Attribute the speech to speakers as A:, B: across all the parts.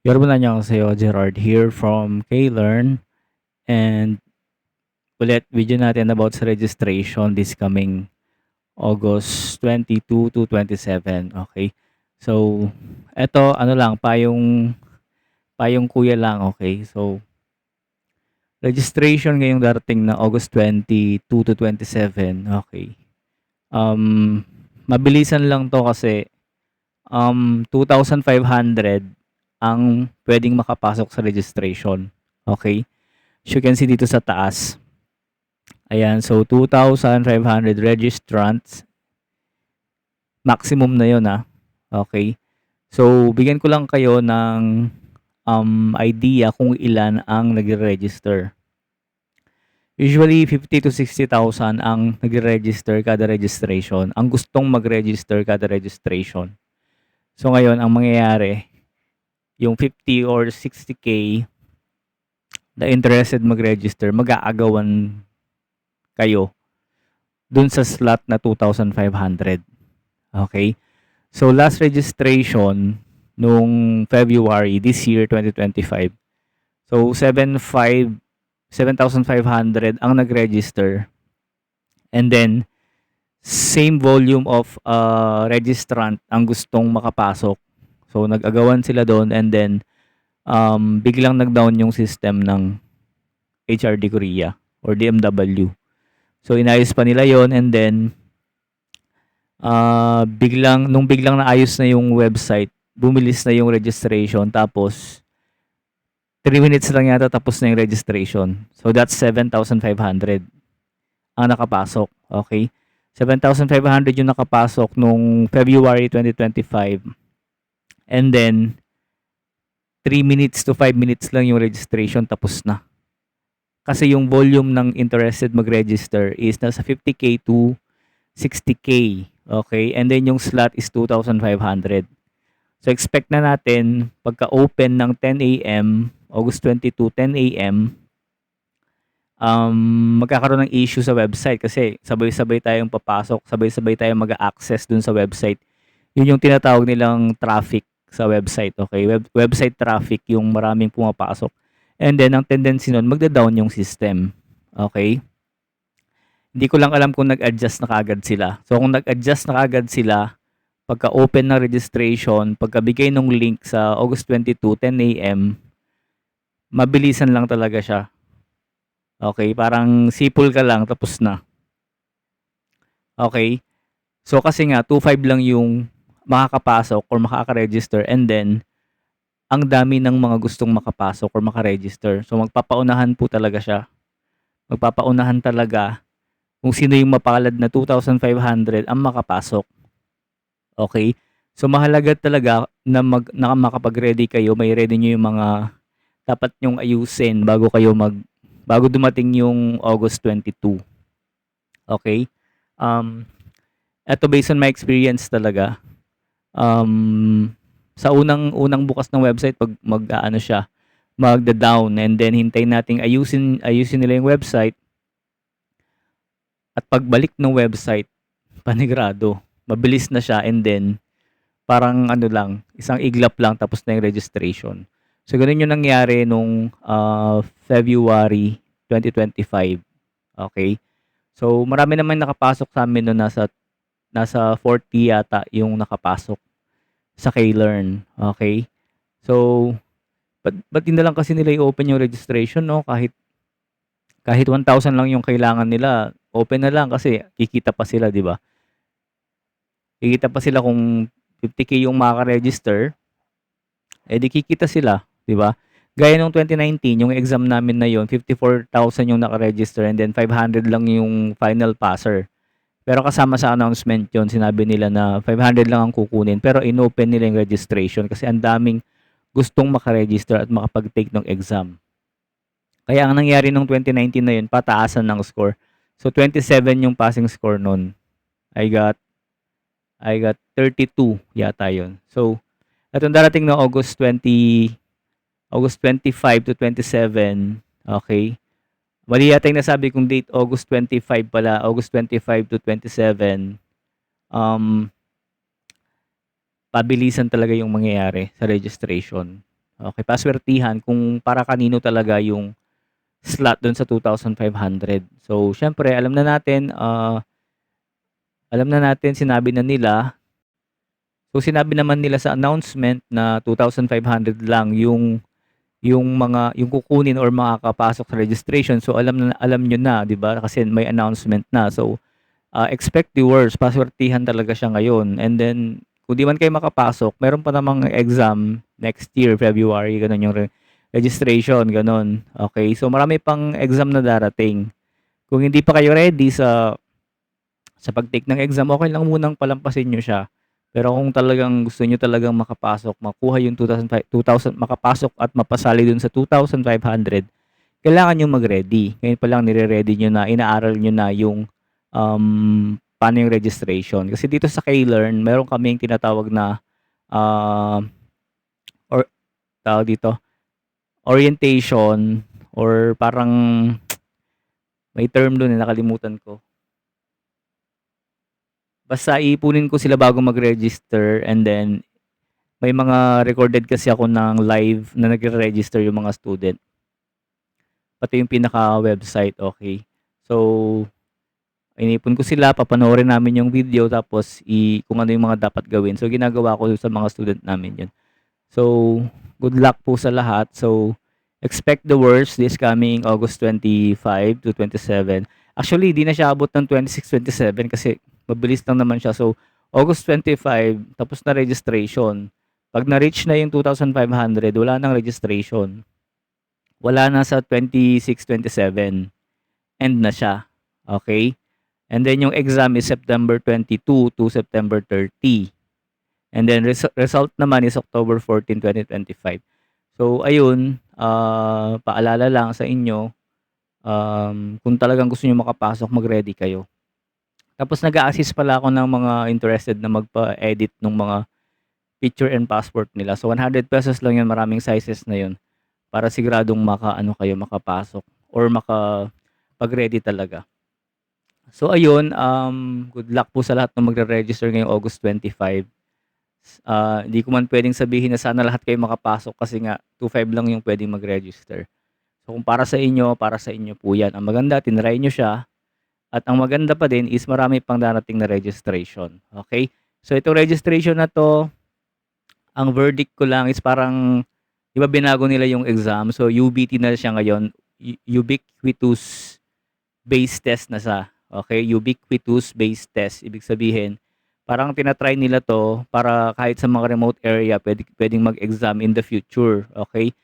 A: 여러분 안녕하세요. Gerard here from Klearn and ulit video natin about sa registration this coming August 22 to 27. Okay. So, eto ano lang payong kuya lang, okay. So, registration ngayong darating na August 22 to 27. Okay. Um Mabilisan lang 'to kasi 2,500 ang pwedeng makapasok sa registration. Okay. As you can see dito sa taas. Ayan, so 2,500 registrants. Maximum na yun, Okay. So, bigyan ko lang kayo ng idea kung ilan ang nagre-register. Usually, 50 to 60,000 ang nagre-register kada registration. Ang gustong mag-register kada registration. So, ngayon, ang mangyayari, yung 50 or 60K na interested mag-register, mag-aagawan kayo dun sa slot na 2,500. Okay? So, last registration nung February this year, 2025. So, 7,500 ang nag-register. And then, same volume of registrant ang gustong makapasok. So, nag-agawan sila doon and then, biglang nag-down yung system ng HRD Korea or DMW. So, inayos pa nila yon and then, biglang naayos na yung website, bumilis na yung registration, tapos 3 minutes lang yata tapos na yung registration. So that's 7,500 ang nakapasok. Okay? 7,500 yung nakapasok nung February 2025. And then 3 minutes to 5 minutes lang yung registration tapos na. Kasi yung volume ng interested mag-register is nasa 50K to 60K. Okay? And then yung slot is 2,500. So expect na natin pagka-open ng 10 AM, August 22, 10 AM, magkakaroon ng issue sa website kasi sabay-sabay tayong papasok, sabay-sabay tayong mag-access dun sa website. Yun yung tinatawag nilang traffic sa website, okay? Website traffic, yung maraming pumapasok. And then, ang tendency nun, magda-down yung system. Okay? Hindi ko lang alam kung nag-adjust na kaagad sila. So, kung nag-adjust na kaagad sila, pagka-open ng registration, pagkabigay ng link sa August 22, 10 AM, mabilisan lang talaga siya. Okay? Parang sipol ka lang, tapos na. Okay? So, kasi nga, 2,500 lang yung makakapasok or makaka-register and then, ang dami ng mga gustong makapasok or makaregister. So, magpapaunahan po talaga siya. Magpapaunahan talaga kung sino yung mapalad na 2,500 ang makapasok. Okay? So, mahalaga talaga na makapag-ready kayo. May ready nyo yung mga dapat nyong ayusin bago dumating yung August 22. Okay? Eto based on my experience talaga. Sa unang bukas ng website, pag mag-aano siya, magda-down and then hintayin nating ayusin nila yung website. At pagbalik ng website, panigurado, mabilis na siya and then parang ano lang, isang iglap lang tapos na yung registration. So ganun yung nangyari nung February 2025. Okay? So marami naman nakapasok sa amin no, nasa 40 yata yung nakapasok sa Klearn. Okay? So ba't din na lang kasi nila i-open yung registration, no? Kahit 1,000 lang yung kailangan nila, open na lang kasi kikita pa sila, di ba? Kikita pa sila kung 50K yung makaka-register, di kikita sila, di ba? Gaya nung 2019, yung exam namin na yon, 54,000 yung naka-register and then 500 lang yung final passer. Pero kasama sa announcement yon, sinabi nila na 500 lang ang kukunin pero inopen nila yung registration kasi ang daming gustong maka-register at makapag-take ng exam. Kaya ang nangyari nung 2019 na yun, pataasan ng score. So 27 yung passing score nun. I got 32 yata yun. So itong darating na August 25 to 27, okay. Mali yata yung nasabi kong date, August 25 pala, August 25 to 27. Pabilisan talaga yung mangyayari sa registration. Okay, paswertihan kung para kanino talaga yung slot dun sa 2,500. So, siyempre alam na natin sinabi na nila. So, sinabi naman nila sa announcement na 2,500 lang yung kukunin or makakapasok sa registration. So, alam niyo na, 'di ba? Kasi may announcement na. So, expect the worst, paswertihan talaga siya ngayon. And then, kung di man kayo makapasok, meron pa namang exam next year, February, ganun yung registration, ganun. Okay, so marami pang exam na darating. Kung hindi pa kayo ready sa pag-take ng exam, okay lang munang palampasin nyo siya. Pero kung talagang gusto nyo talagang makapasok, makuha yung 2,000, makapasok at mapasali dun sa 2,500, kailangan nyo mag-ready. Ngayon pa lang nire-ready nyo na, inaaral nyo na yung paano yung registration. Kasi dito sa K-Learn, meron kaming tinatawag na uh, or tawag dito, orientation or parang may term doon, nakalimutan ko. Basta iipunin ko sila bago mag-register, and then may mga recorded kasi ako ng live na nagre-register yung mga student. Pati yung pinaka-website, okay. So, inipon ko sila, papanoorin namin yung video, tapos kung ano yung mga dapat gawin. So, ginagawa ko sa mga student namin yun. So, good luck po sa lahat. So, expect the worst this coming August 25 to 27. Actually, di na siya abot ng 26, 27 kasi mabilis lang naman siya. So, August 25, tapos na registration. Pag na-reach na yung 2,500, wala nang registration. Wala na sa 26, 27. End na siya. Okay? And then yung exam is September 22 to September 30. And then result naman is October 14, 2025. So ayun, paalala lang sa inyo, kung talagang gusto niyo makapasok, mag-ready kayo. Tapos nag-a-assist pala ako ng mga interested na magpa-edit ng mga picture and passport nila. So 100 pesos lang 'yun, maraming sizes na 'yun para siguradong makapasok or makapag-ready talaga. So ayun, good luck po sa lahat ng magre-register ngayong August 25. Hindi ko man puwedeng sabihin na sana lahat kayo makapasok kasi nga 2,500 lang yung puwedeng mag-register. So kung para sa inyo po 'yan. Ang maganda tinry niyo siya, at ang maganda pa din is marami pang darating na registration, okay. So itong registration na 'to, ang verdict ko lang is parang 'di ba binago nila yung exam, so UBT na siya ngayon, Ubiquitous Based Test na siya, okay. Ubiquitous Based Test, ibig sabihin parang tina-try nila 'to para kahit sa mga remote area puwedeng mag-exam in the future, okay.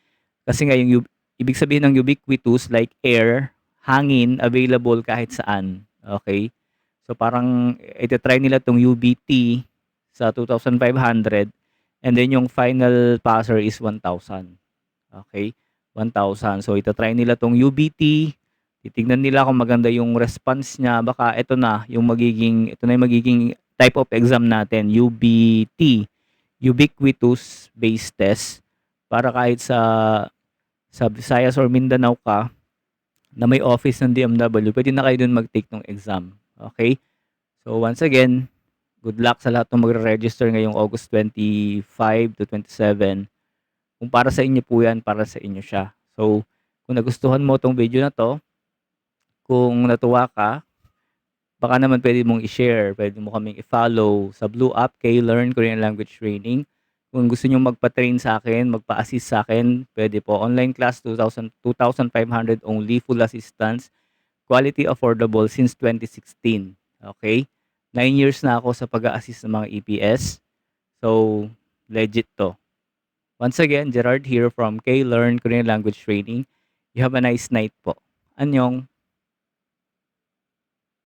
A: Kasi nga yung ibig sabihin ng ubiquitous, like air, hangin, available kahit saan, okay. So parang ita-try nila 'tong UBT sa 2,500, and then yung final passer is 1,000, okay, 1,000. So ita-try nila 'tong UBT, titignan nila kung maganda yung response niya, baka ito na yung magiging type of exam natin, UBT, Ubiquitous Based Test, para kahit sa Visayas or Mindanao ka na may office ng DMW, pwede na kayo dun mag-take ng exam. Okay? So once again, good luck sa lahat ng magre-register ngayong August 25 to 27. Kung para sa inyo po yan, para sa inyo siya. So, kung nagustuhan mo tong video na to, kung natuwa ka, baka naman pwede mong i-share, pwede mo kaming i-follow sa Blue App, K-Learn Korean Language Training. Kung gusto niyo magpa-train sa akin, magpa-assist sa akin, pwede po. Online class, 2,500 only, full assistance, quality affordable since 2016. Okay? 9 years na ako sa pag-a-assist ng mga EPS. So, legit to. Once again, Gerard here from K-Learn Korean Language Training. You have a nice night po. Annyeong!